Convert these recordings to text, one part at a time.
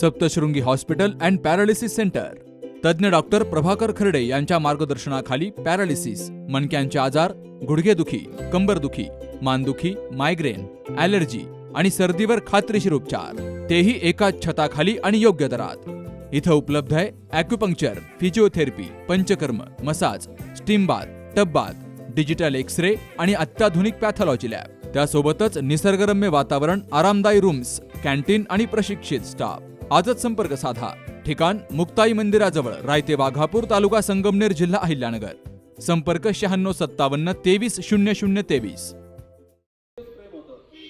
Saptashrungi hospital and paralysis centre. तज्ज्ञ doctor Prabhakar खर्डे यांच्या मार्गदर्शनाखाली पॅरालिसिस, मणक्यांचे आजार, गुडघेदुखी, कंबरदुखी, मानदुखी, मायग्रेन, ॲलर्जी आणि सर्दीवर खात्रीशीर उपचार, तेही एकाच छताखाली आणि योग्य दरात. इथं उपलब्ध आहे acupuncture, physiotherapy, panchakarma, massage, steam bath, tub bath, digital X-ray आणि अत्याधुनिक पॅथॉलॉजी लॅब. त्यासोबतच निसर्गरम्य वातावरण, आरामदायी रूम्स, कॅन्टीन आणि प्रशिक्षित स्टाफ. आजच संपर्क साधा. ठिकाण मुक्ताई मंदिराजवळ, रायते वाघापूर, तालुका संगमनेर, जिल्हा अहिल्यानगर. संपर्क 9657 230023.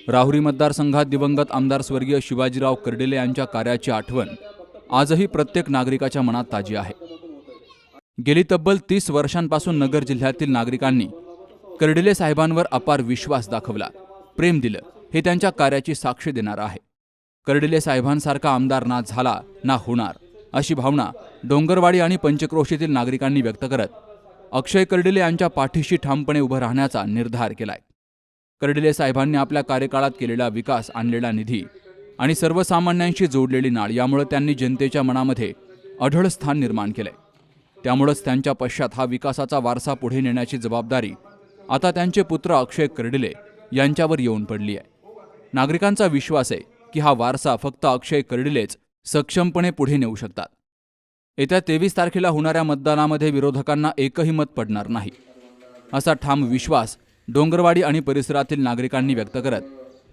राहुरी मतदारसंघात दिवंगत आमदार स्वर्गीय शिवाजीराव कर्डिले यांच्या कार्याची आठवण आजही प्रत्येक नागरिकाच्या मनात ताजी आहे. गेली तब्बल 30 वर्षांपासून नगर जिल्ह्यातील नागरिकांनी कर्डिले साहेबांवर अपार विश्वास दाखवला, प्रेम दिलं, हे त्यांच्या कार्याची साक्ष देणार आहे. कर्डिले साहेबांसारखा आमदार ना झाला ना होणार, अशी भावना डोंगरवाडी आणि पंचक्रोशीतील नागरिकांनी व्यक्त करत अक्षय कर्डिले यांच्या पाठीशी ठामपणे उभं राहण्याचा निर्धार केलाय. कर्डिले साहेबांनी आपल्या कार्यकाळात केलेला विकास, आणलेला निधी आणि सर्वसामान्यांशी जोडलेली नाळ यामुळे त्यांनी जनतेच्या मनामध्ये अढळ स्थान निर्माण केलंय. त्यामुळेच त्यांच्या पश्चात हा विकासाचा वारसा पुढे नेण्याची जबाबदारी आता त्यांचे पुत्र अक्षय कर्डिले यांच्यावर येऊन पडली आहे. नागरिकांचा विश्वास आहे की हा वारसा फक्त अक्षय कर्डिलेच सक्षमपणे पुढे नेऊ शकतात. येत्या 23 तारखेला होणाऱ्या मतदानामध्ये विरोधकांना एकही मत पडणार नाही, असा ठाम विश्वास डोंगरवाडी आणि परिसरातील नागरिकांनी व्यक्त करत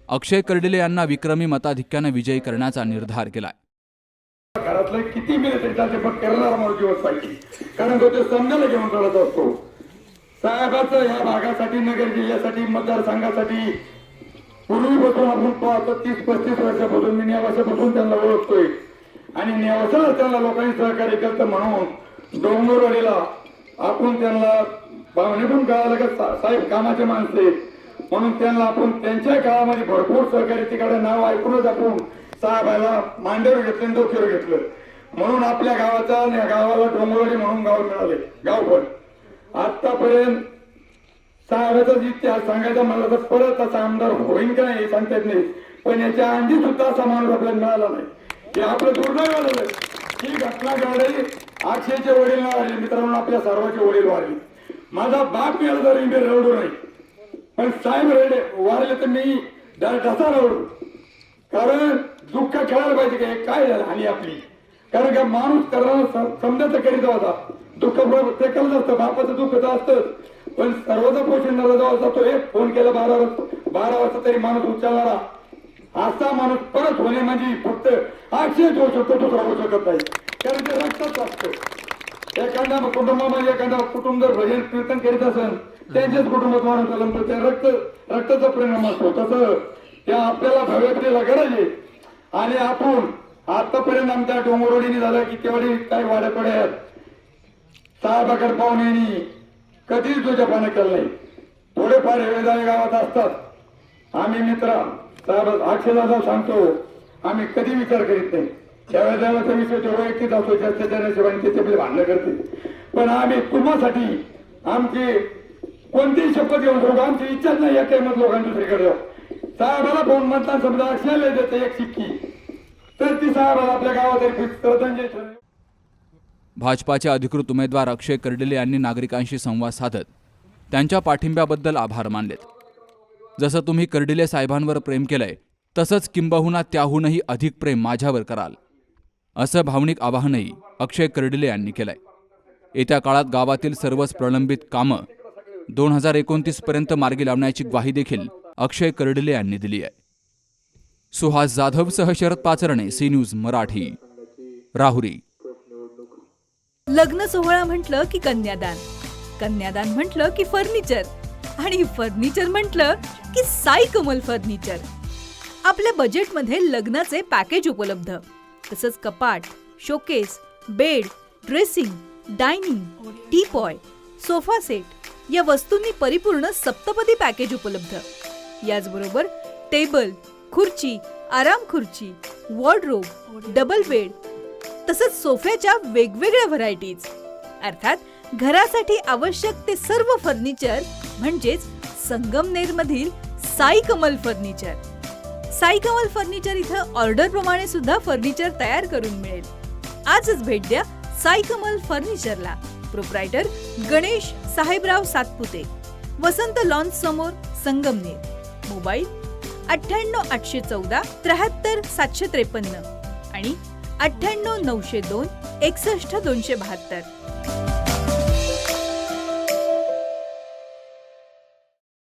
अक्षय कर्डिले यांना विक्रमी मताधिक्याने विजयी करण्याचा निर्धार केलाय. घरातलं किती मिळते त्याचे पण करणारा माणूस दिवस पाहिजे, कारण तो ते समजायला घेऊन चालत असतो. साहेबाचं या भागासाठी, नगर जिल्ह्यासाठी, मतदारसंघासाठी पूर्वीपासून आपण पाहतो 30-35 वर्षापासून मी नेवासापासून त्यांना ओळखतोय आणि नेवासाला त्यांना लोकांनी सहकार्य केलं म्हणून डोंगरवाडीला आपण त्यांना भावनेतून कळालं की साहेब कामाचे माणसे म्हणून त्यांना आपण त्यांच्या काळामध्ये भरपूर सहकार्य, तिकडे नाव ऐकूनच आपण साहेबाला मांडीवर घेतलं, डोक्यावर घेतलं. म्हणून आपल्या गावाचा या गावाला डोंगरवाडी म्हणून गाव मिळाले. गाव पण आतापर्यंत साहेबाचा इतिहास सांगायचा मला तर परत असा आमदार होईन का नाही सांगता येत नाही, पण याच्या आधी सुद्धा असा माणूस आपल्याला मिळाला नाही. हे आपलं दुर्दैव झालं. ही घटना घडली. अक्षयचे वडील ना वाढले, मित्रांनो आपल्या सर्वांचे वडील वाढले. माझा बाप मिळाला तरी मी रडू नाही, पण साहेब रडले वारले तर मी ढसा रडू. कारण दुःख खेळायला पाहिजे की काय झालं आणि आपली, कारण का माणूस करणारा समजायचं करीत होता. दुःख प्रत्येकाला असतं, बापाचं दुःख तर असतंच, पण सर्वचा पोषणारा जो असता तो एक फोन केला 12 वाजता तरी माणूस उचलणारा असा माणूस परत होणे म्हणजे फक्त अक्षय होऊ शकतो, दुसरा होऊ शकत नाही. कारण ते रक्तच असतं. एखाद्या कुटुंबामध्ये एखादा कुटुंब जर भजन कीर्तन करीत असेल त्यांच्याच कुटुंबात माणूस आला तर त्या रक्ताचा परिणाम असतो. तसं त्या आपल्याला भव्यतेला गरज आहे. आणि आपण आतापर्यंत आमच्या डोंगरवाडीने झालं की तेवढी काही वाड्यापडे आहेत साहेबाकडे पाहुणे कधीच तुझ्या पानं केलं नाही. थोडेफार वेळेदारी गावात असतात. आम्ही मित्र साहेब अक्षयदादा सांगतो आम्ही कधी विचार करीत नाही. त्यावेळेला विषय तो वैयक्तिक असतो, जास्तीच्या नशिबाने ते भांडणं करते, पण आम्ही तुम्हासाठी आमची कोणतीही शपथ घेऊन शकतो. आमची इच्छाच नाही या किंमत लोकांच्या दुसरीकडे जाऊ. साहेबाला फोन मतदान समजा अक्षयला देते एक शिक्की तर ती साहेबाला आपल्या गावात श्रद्धांजली. भाजपाचे अधिकृत उमेदवार अक्षय कर्डिले यांनी नागरिकांशी संवाद साधत त्यांच्या पाठिंब्याबद्दल आभार मानलेत. जसं तुम्ही कर्डिले साहेबांवर प्रेम केलंय तसंच किंबहुना त्याहूनही अधिक प्रेम माझ्यावर कराल, असं भावनिक आवाहनही अक्षय कर्डिले यांनी केलंय. येत्या काळात गावातील सर्वच प्रलंबित कामं 2029 पर्यंत मार्गी लावण्याची ग्वाही देखील अक्षय कर्डिले यांनी दिली आहे. सुहास जाधव सह शरद पाचरणे, सी न्यूज मराठी, राहुरी. लग्न सोहळा म्हटलं की कन्यादान, कन्यादान म्हटलं की फर्निचर आणि फर्निचर म्हटलं की साई कमल फर्निचर. आपल्या बजेटमध्ये लग्नाचे पॅकेज उपलब्ध, तसंच कपाट, showcase, bed, dressing, dining, teapoy, sofa set या वस्तूंनी परिपूर्ण सप्तपदी पॅकेज उपलब्ध. याचबरोबर टेबल, खुर्ची, आराम खुर्ची, वॉर्डरोब, डबल बेड तसंच सोफ्याच्या वेगवेगळ्या व्हरायटीज. अर्थात घरासाठी आवश्यक ते सर्व फर्निचर म्हणजेच संगमनेर मधील साई कमल फर्निचर. साई कमल फर्निचर इथं ऑर्डर प्रमाणे सुद्धा फर्निचर तयार करून मिळेल. आजच भेट द्या साई कमल फर्निचरला. प्रोप्रायटर गणेश साहेबराव सातपुते, वसंत लॉन्स समोर, संगमनेर. मोबाईल 98 814 73 753 आणि 98 902 61 272.